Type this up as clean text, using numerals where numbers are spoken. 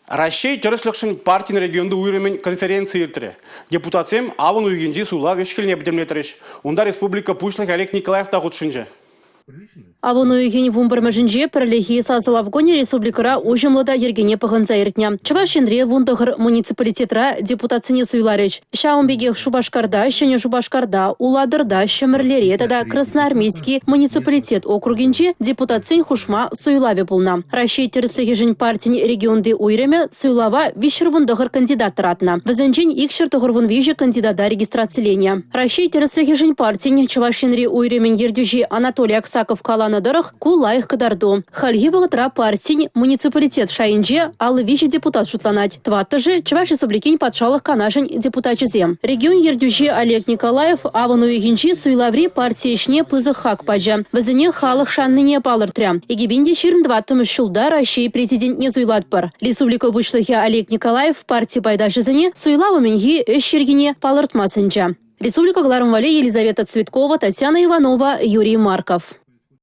Россия террористлықшын партийный регионды уйремен конференции иртірі. Депутатсем авын уйгенжи сула вешкіліне бітемлетіріш. Онда республика пушлық Олег Николаев тағутшынжы. Авону егень вумбармажинже пролехи сазалавгоне республикара ужымлыда ергене пығынза иртня. Чавашинре вундығыр муниципалитетра депутатсыне суйларыч. Шаумбегех Шубашкарда, Шене Шубашкарда, Уладырда, Шемерлере, тада Красноармейский муниципалитет округинче депутатсын хушма суйлаве пулна. Россия террористлыгежин партий регионды уйреме суйлава вишер вундығыр кандидаттыратна. Візенжен икшер тұғырвун вижи кандидата регистрацияления. Россия террористлыгежин партий Чавашинре уйремен ердюжи Анатолий Аксаков каланы дырых кулайх кадарду. Хальги вагатра партий муниципалитет шайынже алы вижи депутат шутланать. Тватты же Чаваш республикин патшалых канашин депутат чизем. Регион ердюжи Олег Николаев авану егенчи суйлаври партии шне пызы хак пажа. Вазыне халых шанныне палыртря. Егибинде 22 шулда Россия президент не суйлатпар. Республика бучлыхе Олег Николаев партии пайда жизыне суйлавы меньги эшчергине палыртмасынча. Республика Глармвали, Елизавета Цветкова, Татьяна Иванова, Юрий Марков.